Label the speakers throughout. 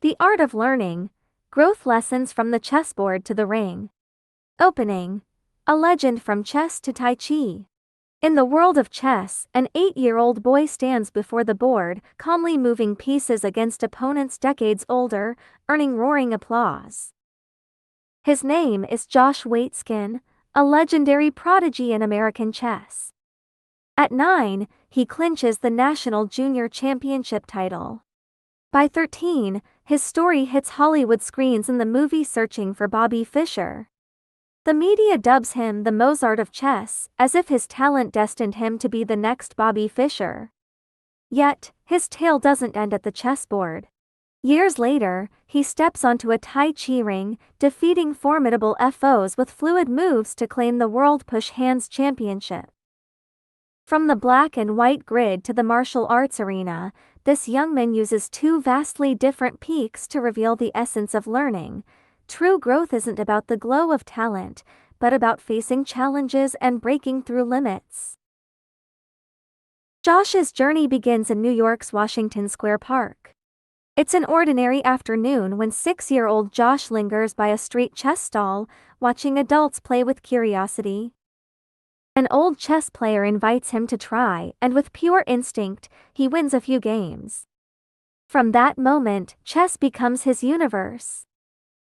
Speaker 1: The Art of Learning, Growth Lessons from the Chessboard to the Ring. Opening. A legend from chess to Tai Chi. In the world of chess, an 8-year-old boy stands before the board, calmly moving pieces against opponents decades older, earning roaring applause. His name is Josh Waitzkin, a legendary prodigy in American chess. At 9, he clinches the national junior championship title. By 13, his story hits Hollywood screens in the movie Searching for Bobby Fischer. The media dubs him the Mozart of chess, as if his talent destined him to be the next Bobby Fischer. Yet, his tale doesn't end at the chessboard. Years later, he steps onto a Tai Chi ring, defeating formidable foes with fluid moves to claim the World Push Hands Championship. From the black and white grid to the martial arts arena, this young man uses two vastly different peaks to reveal the essence of learning. True growth isn't about the glow of talent, but about facing challenges and breaking through limits. Josh's journey begins in New York's Washington Square Park. It's an ordinary afternoon when 6-year-old Josh lingers by a street chess stall, watching adults play with curiosity. An old chess player invites him to try, and with pure instinct, he wins a few games. From that moment, chess becomes his universe.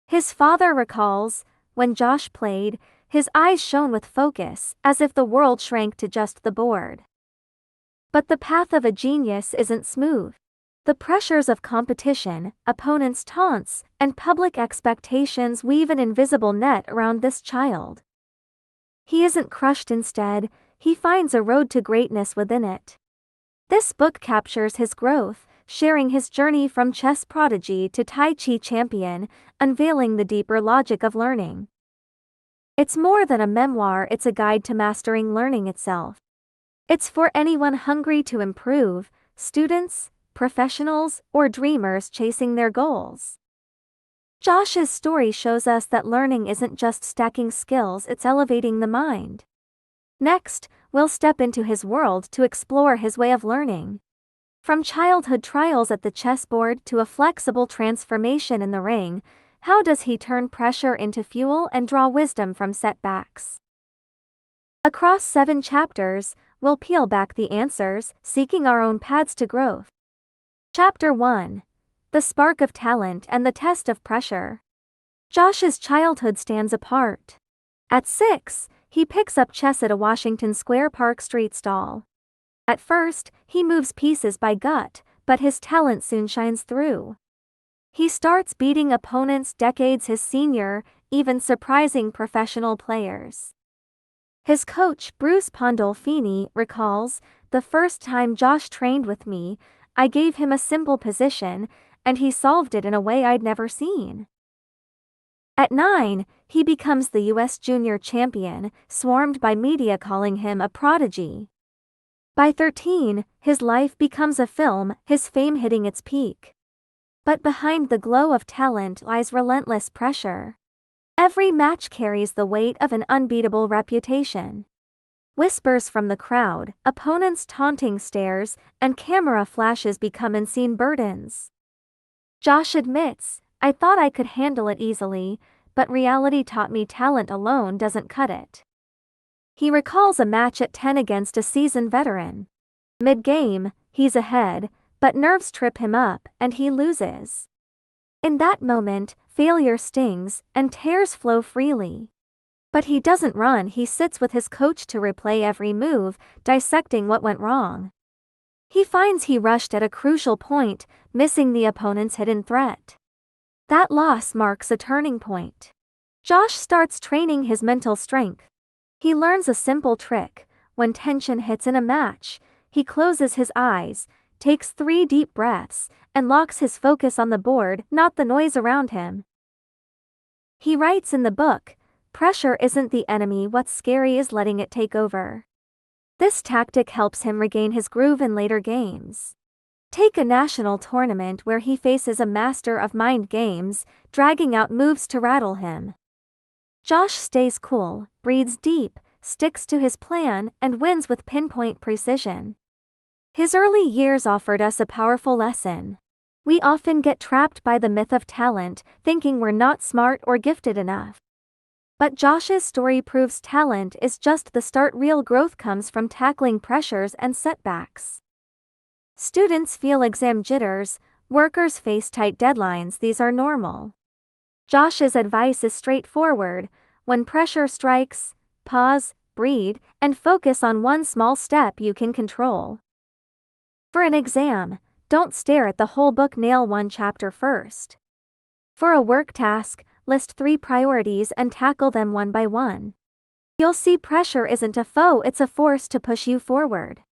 Speaker 1: His father recalls, when Josh played, his eyes shone with focus, as if the world shrank to just the board. But the path of a genius isn't smooth. The pressures of competition, opponents' taunts, and public expectations weave an invisible net around this child. He isn't crushed. Instead, he finds a road to greatness within it. This book captures his growth, sharing his journey from chess prodigy to Tai Chi champion, unveiling the deeper logic of learning. It's more than a memoir, it's a guide to mastering learning itself. It's for anyone hungry to improve, students, professionals, or dreamers chasing their goals. Josh's story shows us that learning isn't just stacking skills, it's elevating the mind. Next, we'll step into his world to explore his way of learning. From childhood trials at the chessboard to a flexible transformation in the ring, how does he turn pressure into fuel and draw wisdom from setbacks? Across 7 chapters, we'll peel back the answers, seeking our own paths to growth. Chapter 1. The Spark of Talent and the Test of Pressure. Josh's childhood stands apart. At 6, he picks up chess at a Washington Square Park street stall. At first, he moves pieces by gut, but his talent soon shines through. He starts beating opponents decades his senior, even surprising professional players. His coach, Bruce Pandolfini, recalls, "The first time Josh trained with me, I gave him a simple position, and he solved it in a way I'd never seen." At 9, he becomes the U.S. junior champion, swarmed by media calling him a prodigy. By 13, his life becomes a film, his fame hitting its peak. But behind the glow of talent lies relentless pressure. Every match carries the weight of an unbeatable reputation. Whispers from the crowd, opponents' taunting stares, and camera flashes become unseen burdens. Josh admits, "I thought I could handle it easily, but reality taught me talent alone doesn't cut it." He recalls a match at 10 against a seasoned veteran. Mid-game, he's ahead, but nerves trip him up, and he loses. In that moment, failure stings, and tears flow freely. But he doesn't run, he sits with his coach to replay every move, dissecting what went wrong. He finds he rushed at a crucial point, missing the opponent's hidden threat. That loss marks a turning point. Josh starts training his mental strength. He learns a simple trick. When tension hits in a match, he closes his eyes, takes 3 deep breaths, and locks his focus on the board, not the noise around him. He writes in the book, "Pressure isn't the enemy, what's scary is letting it take over." This tactic helps him regain his groove in later games. Take a national tournament where he faces a master of mind games, dragging out moves to rattle him. Josh stays cool, breathes deep, sticks to his plan, and wins with pinpoint precision. His early years offered us a powerful lesson. We often get trapped by the myth of talent, thinking we're not smart or gifted enough. But Josh's story proves talent is just the start. Real growth comes from tackling pressures and setbacks. Students feel exam jitters, workers face tight deadlines. These are normal. Josh's advice is straightforward. When pressure strikes, pause, breathe, and focus on one small step you can control. For an exam, don't stare at the whole book. Nail one chapter first. For a work task, list 3 priorities and tackle them one by one. You'll see pressure isn't a foe, it's a force to push you forward.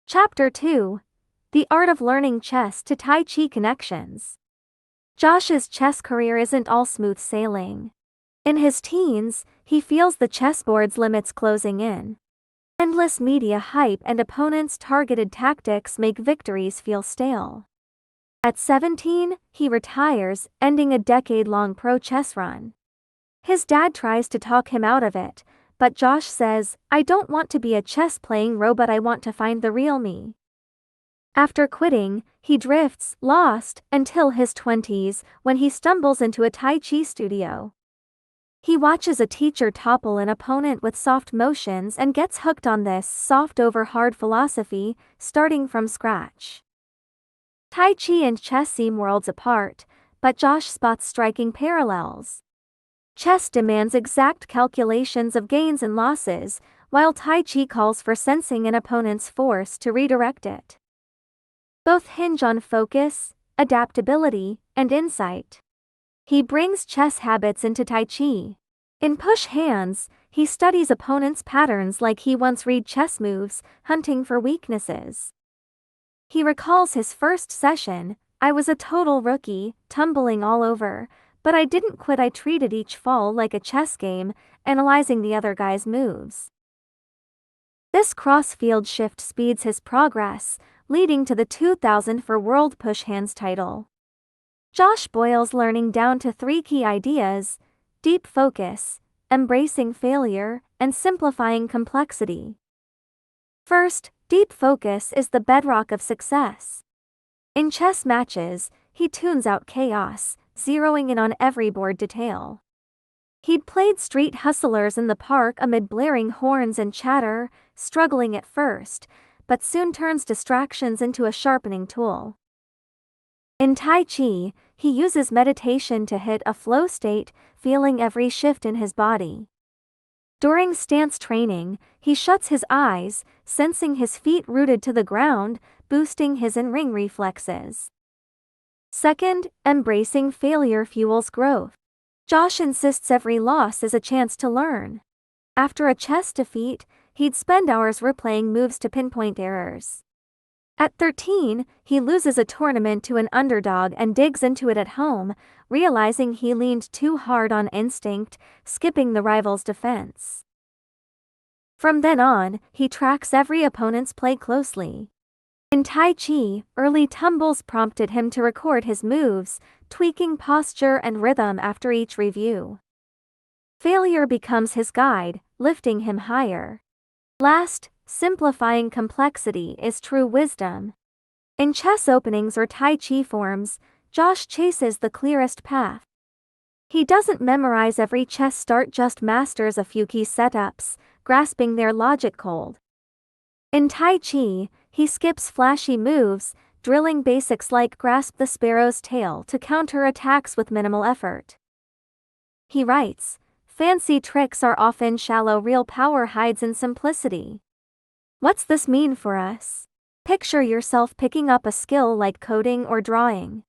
Speaker 1: Chapter 2. The Art of Learning Chess to Tai Chi Connections. Josh's chess career isn't all smooth sailing. In his teens, he feels the chessboard's limits closing in. Endless media hype and opponents' targeted tactics make victories feel stale. At 17, he retires, ending a decade-long pro chess run. His dad tries to talk him out of it, but Josh says, "I don't want to be a chess-playing robot, I want to find the real me." After quitting, he drifts, lost, until his 20s, when he stumbles into a Tai Chi studio. He watches a teacher topple an opponent with soft motions and gets hooked on this soft over hard philosophy, starting from scratch. Tai Chi and chess seem worlds apart, but Josh spots striking parallels. Chess demands exact calculations of gains and losses, while Tai Chi calls for sensing an opponent's force to redirect it. Both hinge on focus, adaptability, and insight. He brings chess habits into Tai Chi. In push hands, he studies opponents' patterns like he once read chess moves, hunting for weaknesses. He recalls his first session, "I was a total rookie, tumbling all over, but I didn't quit. I treated each fall like a chess game, analyzing the other guy's moves." This cross-field shift speeds his progress, leading to the 2004 World Push Hands title. Josh boils learning down to 3 key ideas: deep focus, embracing failure, and simplifying complexity. First, deep focus is the bedrock of success. In chess matches, he tunes out chaos, zeroing in on every board detail. He'd played street hustlers in the park amid blaring horns and chatter, struggling at first, but soon turns distractions into a sharpening tool. In Tai Chi, he uses meditation to hit a flow state, feeling every shift in his body. During stance training, he shuts his eyes, sensing his feet rooted to the ground, boosting his in-ring reflexes. Second, embracing failure fuels growth. Josh insists every loss is a chance to learn. After a chess defeat, he'd spend hours replaying moves to pinpoint errors. At 13, he loses a tournament to an underdog and digs into it at home, realizing he leaned too hard on instinct, skipping the rival's defense. From then on, he tracks every opponent's play closely. In Tai Chi, early tumbles prompted him to record his moves, tweaking posture and rhythm after each review. Failure becomes his guide, lifting him higher. Last, simplifying complexity is true wisdom. In chess openings or Tai Chi forms, Josh chases the clearest path. He doesn't memorize every chess start, just masters a few key setups, grasping their logic cold. In Tai Chi, he skips flashy moves, drilling basics like grasp the sparrow's tail to counter attacks with minimal effort. He writes, "Fancy tricks are often shallow, real power hides in simplicity." What's this mean for us? Picture yourself picking up a skill like coding or drawing.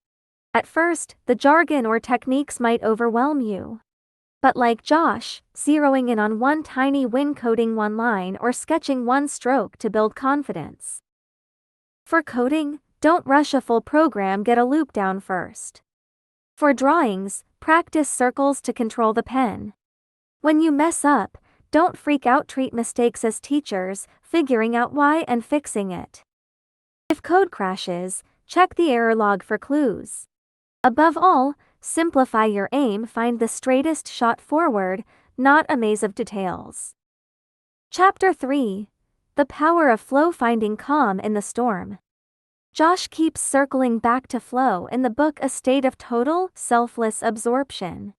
Speaker 1: At first, the jargon or techniques might overwhelm you. But like Josh, zeroing in on one tiny win, coding one line or sketching one stroke to build confidence. For coding, don't rush a full program, get a loop down first. For drawings, practice circles to control the pen. When you mess up, don't freak out, treat mistakes as teachers, figuring out why and fixing it. If code crashes, check the error log for clues. Above all, simplify your aim, find the straightest shot forward, not a maze of details. Chapter 3. The Power of Flow, Finding Calm in the Storm. Josh keeps circling back to flow in the book A State of Total, Selfless Absorption.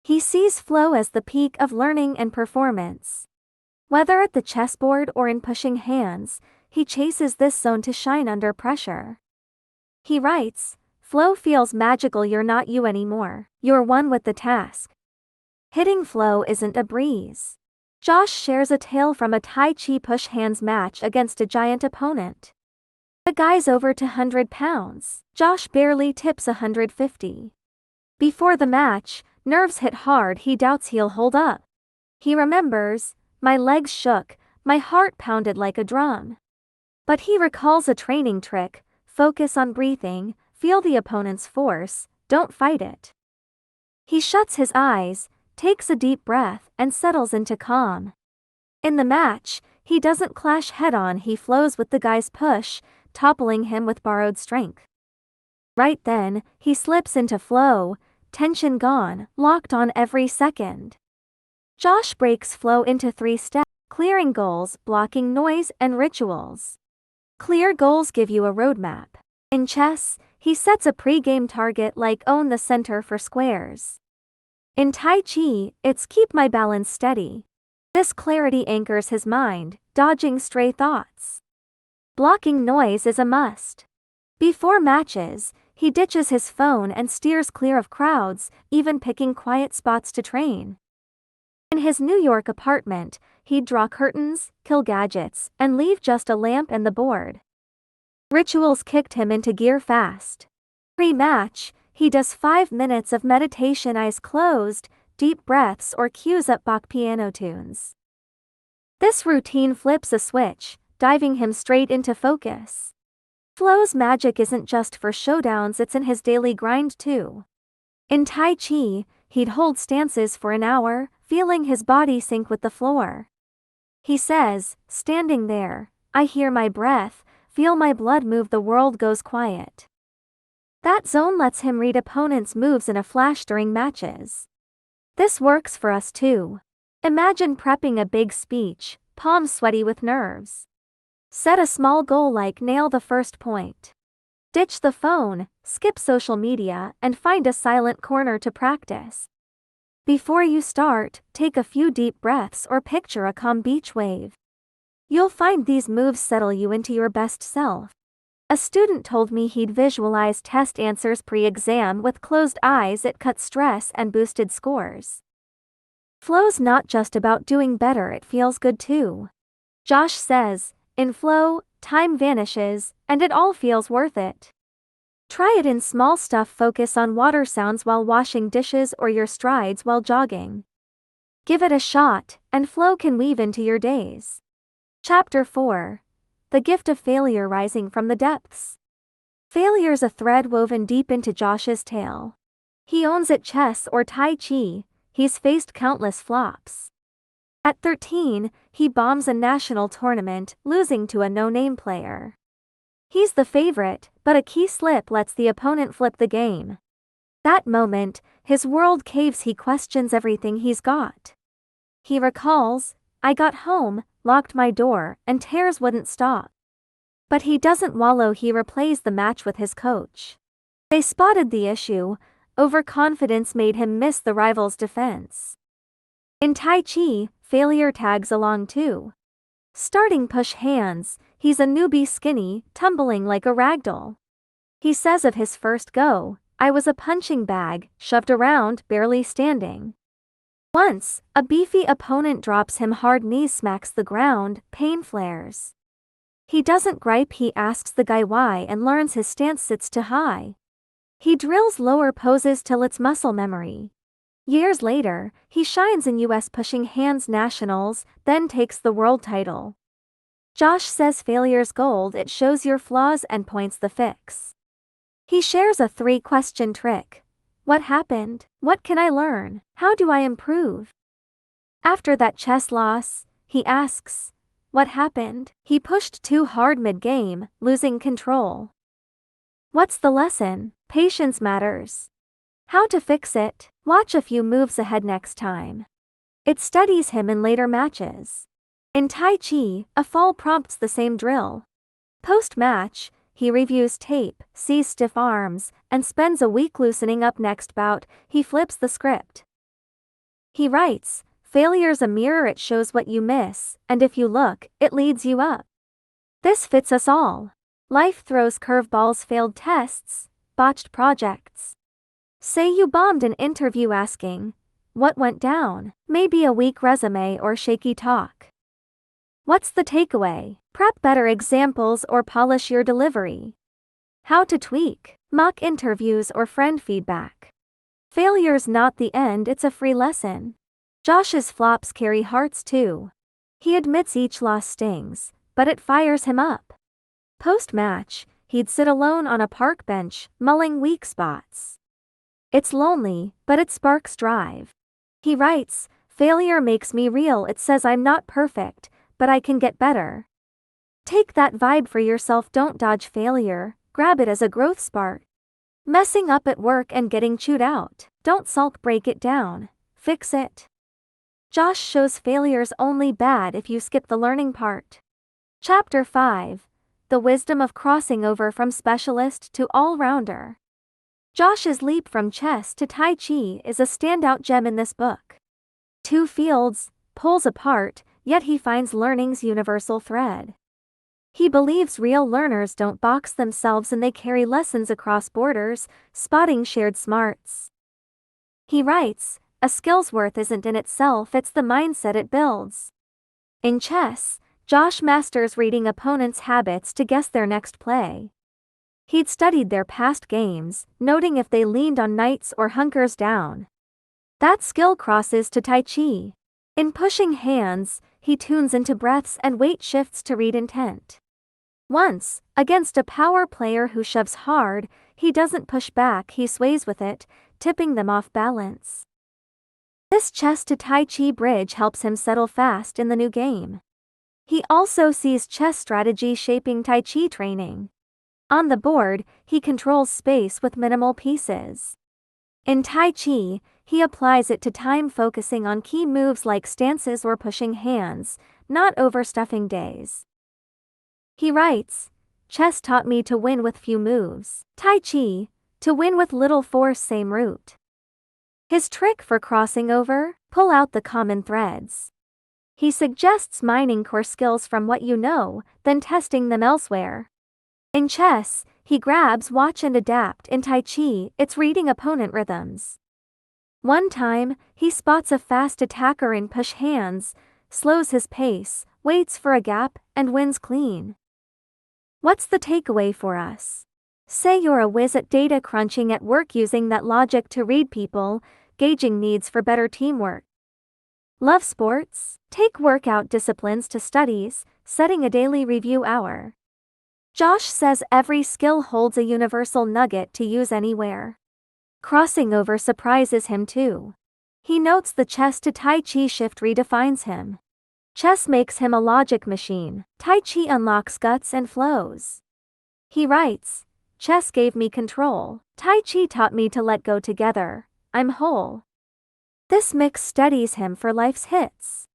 Speaker 1: He sees flow as the peak of learning and performance. Whether at the chessboard or in pushing hands, he chases this zone to shine under pressure. He writes, "Flow feels magical, you're not you anymore, you're one with the task." Hitting flow isn't a breeze. Josh shares a tale from a Tai Chi push hands match against a giant opponent. The guy's over 200 pounds, Josh barely tips 150. Before the match, nerves hit hard, he doubts he'll hold up. He remembers, "My legs shook, my heart pounded like a drum." But he recalls a training trick: focus on breathing, feel the opponent's force, don't fight it. He shuts his eyes, takes a deep breath, and settles into calm. In the match, he doesn't clash head-on, he flows with the guy's push, toppling him with borrowed strength. Right then, he slips into flow, tension gone, locked on every second. Josh breaks flow into 3 steps: clearing goals, blocking noise, and rituals. Clear goals give you a roadmap. In chess, he sets a pre-game target like own the center for squares. In Tai Chi, it's keep my balance steady. This clarity anchors his mind, dodging stray thoughts. Blocking noise is a must. Before matches, he ditches his phone and steers clear of crowds, even picking quiet spots to train. In his New York apartment, he'd draw curtains, kill gadgets, and leave just a lamp and the board. Rituals kicked him into gear fast. Pre-match, he does 5 minutes of meditation, eyes closed, deep breaths, or cues up Bach piano tunes. This routine flips a switch, diving him straight into focus. Flow's magic isn't just for showdowns, it's in his daily grind too. In Tai Chi, he'd hold stances for an hour, feeling his body sync with the floor. He says, "Standing there, I hear my breath, feel my blood move, the world goes quiet." That zone lets him read opponents' moves in a flash during matches. This works for us too. Imagine prepping a big speech, palms sweaty with nerves. Set a small goal like nail the first point. Ditch the phone, skip social media, and find a silent corner to practice. Before you start, take a few deep breaths or picture a calm beach wave. You'll find these moves settle you into your best self. A student told me he'd visualize test answers pre-exam with closed eyes. It cut stress and boosted scores. Flow's not just about doing better, it feels good too. Josh says, in flow, time vanishes, and it all feels worth it. Try it in small stuff. Focus on water sounds while washing dishes or your strides while jogging. Give it a shot, and flow can weave into your days. Chapter 4. The Gift of Failure, Rising from the Depths. Failure's a thread woven deep into Josh's tale. He owns at chess or Tai Chi, he's faced countless flops. At 13, he bombs a national tournament, losing to a no-name player. He's the favorite, but a key slip lets the opponent flip the game. That moment, his world caves. He questions everything he's got. He recalls, "I got home, locked my door, and tears wouldn't stop." But he doesn't wallow. He replays the match with his coach. They spotted the issue. Overconfidence made him miss the rival's defense. In Tai Chi, failure tags along too. Starting push hands, he's a newbie, skinny, tumbling like a ragdoll. He says of his first go, "I was a punching bag, shoved around, barely standing." Once, a beefy opponent drops him hard, knees smacks the ground, pain flares. He doesn't gripe. He asks the guy why and learns his stance sits too high. He drills lower poses till it's muscle memory. Years later, he shines in US pushing hands nationals, then takes the world title. Josh says failure's gold. It shows your flaws and points the fix. He shares a 3-question trick. What happened? What can I learn? How do I improve? After that chess loss, he asks, what happened? He pushed too hard mid-game, losing control. What's the lesson? Patience matters. How to fix it? Watch a few moves ahead next time. It steadies him in later matches. In Tai Chi, a fall prompts the same drill. Post-match, he reviews tape, sees stiff arms, and spends a week loosening up. Next bout, he flips the script. He writes, "Failure's a mirror, it shows what you miss, and if you look, it leads you up." This fits us all. Life throws curveballs, failed tests, botched projects. Say you bombed an interview asking, "What went down?" Maybe a weak resume or shaky talk. What's the takeaway? Prep better examples or polish your delivery. How to tweak, mock interviews or friend feedback. Failure's not the end, it's a free lesson. Josh's flops carry hearts too. He admits each loss stings, but it fires him up. Post-match, he'd sit alone on a park bench, mulling weak spots. It's lonely, but it sparks drive. He writes, "Failure makes me real, it says I'm not perfect, but I can get better." Take that vibe for yourself, don't dodge failure, grab it as a growth spark. Messing up at work and getting chewed out, don't sulk, break it down, fix it. Josh shows failure's only bad if you skip the learning part. Chapter 5. The wisdom of crossing over from specialist to all-rounder. Josh's leap from chess to Tai Chi is a standout gem in this book. Two fields, poles apart, yet he finds learning's universal thread. He believes real learners don't box themselves and they carry lessons across borders, spotting shared smarts. He writes, "A skill's worth isn't in itself, it's the mindset it builds." In chess, Josh masters reading opponents' habits to guess their next play. He'd studied their past games, noting if they leaned on knights or hunkers down. That skill crosses to Tai Chi. In pushing hands, he tunes into breaths and weight shifts to read intent. Once, against a power player who shoves hard, he doesn't push back, he sways with it, tipping them off balance. This chess to Tai Chi bridge helps him settle fast in the new game. He also sees chess strategy shaping Tai Chi training. On the board, he controls space with minimal pieces. In Tai Chi, he applies it to time, focusing on key moves like stances or pushing hands, not overstuffing days. He writes, "Chess taught me to win with few moves. Tai Chi, to win with little force, same route." His trick for crossing over? Pull out the common threads. He suggests mining core skills from what you know, then testing them elsewhere. In chess, he grabs watch and adapt. In Tai Chi, it's reading opponent rhythms. One time, he spots a fast attacker in push hands, slows his pace, waits for a gap, and wins clean. What's the takeaway for us? Say you're a whiz at data crunching at work, using that logic to read people, gauging needs for better teamwork. Love sports? Take workout disciplines to studies, setting a daily review hour. Josh says every skill holds a universal nugget to use anywhere. Crossing over surprises him too. He notes the chess to Tai Chi shift redefines him. Chess makes him a logic machine, Tai Chi unlocks guts and flows. He writes, "Chess gave me control, Tai Chi taught me to let go. Together, I'm whole." This mix steadies him for life's hits.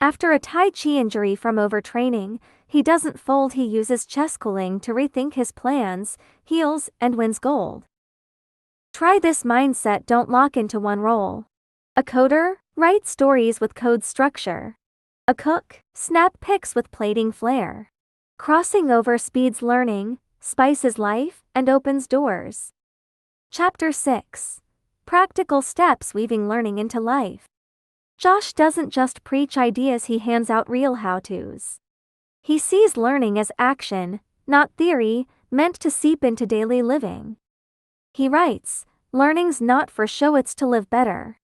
Speaker 1: After a Tai Chi injury from overtraining, he doesn't fold, he uses chess cooling to rethink his plans, heals, and wins gold. Try this mindset, don't lock into one role. A coder? Write stories with code structure. A cook? Snap pics with plating flair. Crossing over speeds learning, spices life, and opens doors. Chapter 6. Practical steps weaving learning into life. Josh doesn't just preach ideas, he hands out real how-tos. He sees learning as action, not theory, meant to seep into daily living. He writes, "Learning's not for show, it's to live better."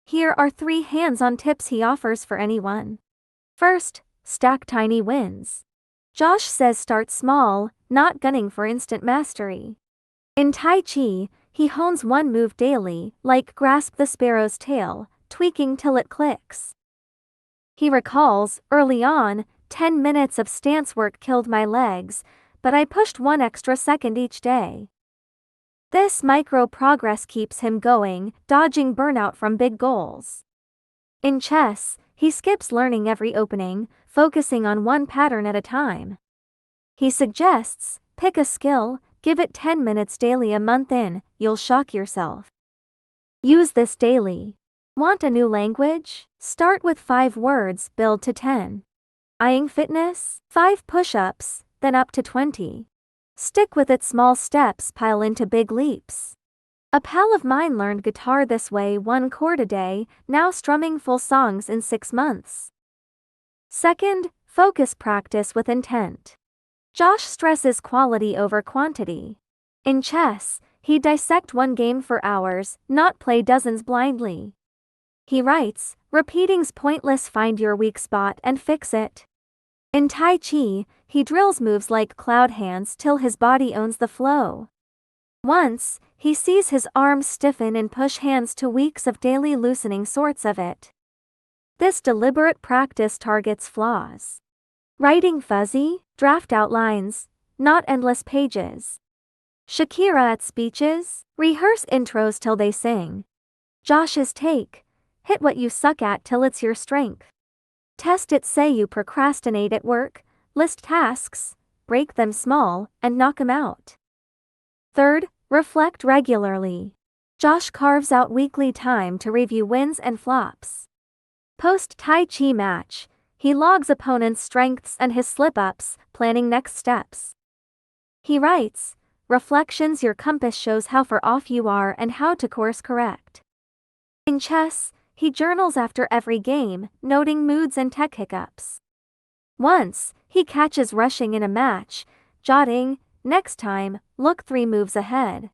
Speaker 1: Here are 3 hands-on tips he offers for anyone. First, stack tiny wins. Josh says start small, not gunning for instant mastery. In Tai Chi, he hones one move daily, like grasp the sparrow's tail, tweaking till it clicks. He recalls, early on, 10 minutes of stance work killed my legs, but I pushed 1 extra second each day. This micro progress keeps him going, dodging burnout from big goals. In chess, he skips learning every opening, focusing on one pattern at a time. He suggests, Pick a skill, give it 10 minutes daily. A month in, you'll shock yourself. Use this daily. Want a new language? Start with 5 words, build to 10. Eyeing fitness? 5 push-ups, then up to 20. Stick with it. Small steps pile into big leaps. A pal of mine learned guitar this way, 1 chord a day, now strumming full songs in 6 months. Second, focus. Practice with intent. Josh stresses quality over quantity. In chess, he'd dissect one game for hours, not play dozens blindly. He writes, repeating's pointless. Find your weak spot and fix it. In Tai Chi, he drills moves like cloud hands till his body owns the flow. Once, he sees his arms stiffen and push hands to weeks of daily loosening sorts of it. This deliberate practice targets flaws. Writing fuzzy, draft outlines, not endless pages. Shakira at speeches, rehearse intros till they sing. Josh's take, hit what you suck at till it's your strength. Test it. Say you procrastinate at work, list tasks, break them small, and knock 'em out. Third, reflect regularly. Josh carves out weekly time to review wins and flops. Post Tai Chi match, he logs opponents' strengths and his slip-ups, planning next steps. He writes, reflections. Your compass shows how far off you are and how to course correct. In chess, he journals after every game, noting moods and tech hiccups. Once, he catches rushing in a match, jotting, next time, look 3 moves ahead.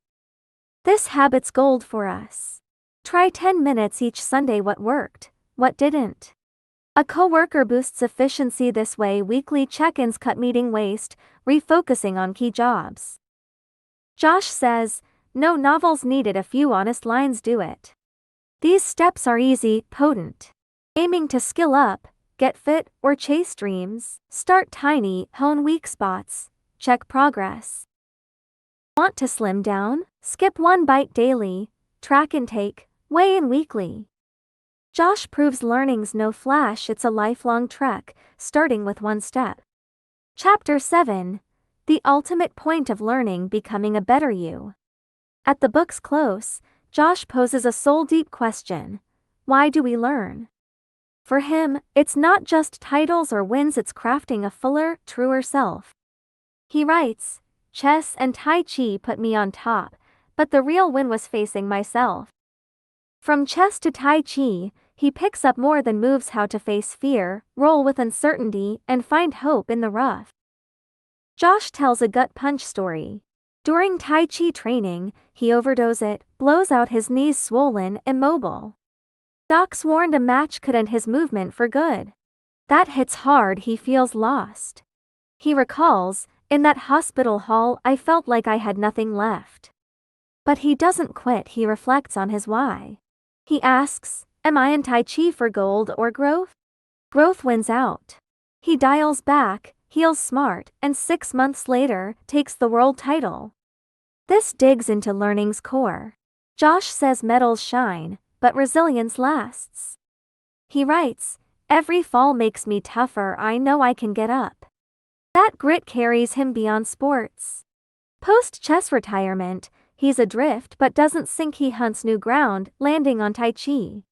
Speaker 1: This habit's gold for us. Try 10 minutes each Sunday. What worked, what didn't. A coworker boosts efficiency this way. Weekly check-ins cut meeting waste, refocusing on key jobs. Josh says, no novels needed. A few honest lines do it. These steps are easy, potent. Aiming to skill up, get fit, or chase dreams, start tiny, hone weak spots, check progress. Want to slim down? Skip 1 bite daily, track intake, weigh in weekly. Josh proves learning's no flash. It's a lifelong trek, starting with 1 step. Chapter 7. The ultimate point of learning: becoming a better you. At the book's close, Josh poses a soul-deep question. Why do we learn? For him, it's not just titles or wins. It's crafting a fuller, truer self. He writes, chess and Tai Chi put me on top, but the real win was facing myself. From chess to Tai Chi, he picks up more than moves: how to face fear, roll with uncertainty, and find hope in the rough. Josh tells a gut punch story. During Tai Chi training, he overdoses it, blows out his knees swollen, immobile. Docs warned a match could end his movement for good. That hits hard. He feels lost. He recalls, in that hospital hall, I felt like I had nothing left. But he doesn't quit. He reflects on his why. He asks, am I in Tai Chi for gold or growth? Growth wins out. He dials back, heals smart, and 6 months later, takes the world title. This digs into learning's core. Josh says medals shine, but resilience lasts. He writes, every fall makes me tougher. I know I can get up. That grit carries him beyond sports. Post-chess retirement, he's adrift but doesn't sink. He hunts new ground, landing on Tai Chi.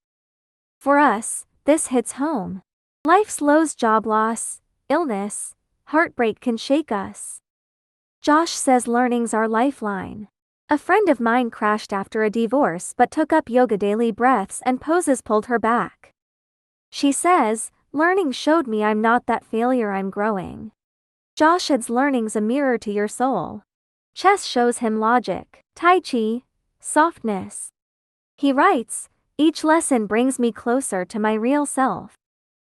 Speaker 1: For us, this hits home. Life's lows, job loss, illness, heartbreak can shake us. Josh says learning's our lifeline. A friend of mine crashed after a divorce but took up yoga daily. Breaths and poses pulled her back. She says, learning showed me I'm not that failure, I'm growing. Josh adds learning's a mirror to your soul. Chess shows him logic, Tai Chi, softness. He writes, each lesson brings me closer to my real self.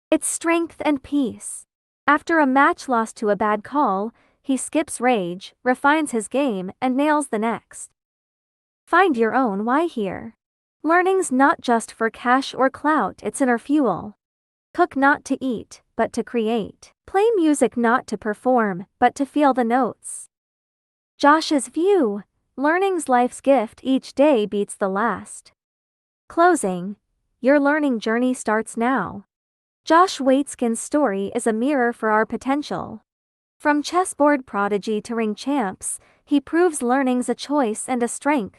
Speaker 1: It's strength and peace. After a match lost to a bad call, he skips rage, refines his game, and nails the next. Find your own why here. Learning's not just for cash or clout. It's inner fuel. Cook not to eat, but to create. Play music not to perform, but to feel the notes. Josh's view, learning's life's gift. Each day beats the last. Closing. Your learning journey starts now. Josh Waitzkin's story is a mirror for our potential. From chessboard prodigy to ring champs, he proves learning's a choice and a strength.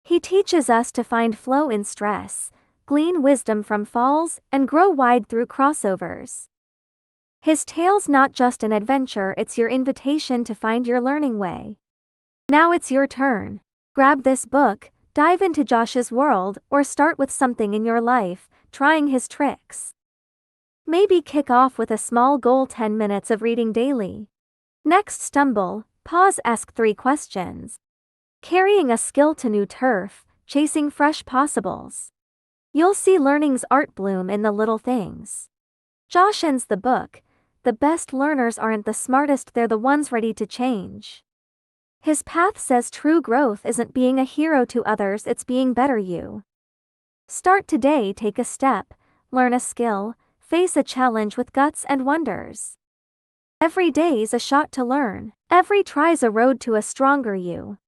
Speaker 1: He teaches us to find flow in stress, glean wisdom from falls, and grow wide through crossovers. His tale's not just an adventure, it's your invitation to find your learning way. Now it's your turn. Grab this book, dive into Josh's world, or start with something in your life, trying his tricks. Maybe kick off with a small goal: 10 minutes of reading daily. Next, stumble, pause, ask 3 questions. Carrying a skill to new turf, chasing fresh possibles. You'll see learning's art bloom in the little things. Josh ends the book: the best learners aren't the smartest, they're the ones ready to change. His path says true growth isn't being a hero to others, it's being better you. Start today, take a step, learn a skill, face a challenge with guts and wonders. Every day's a shot to learn, every try's a road to a stronger you.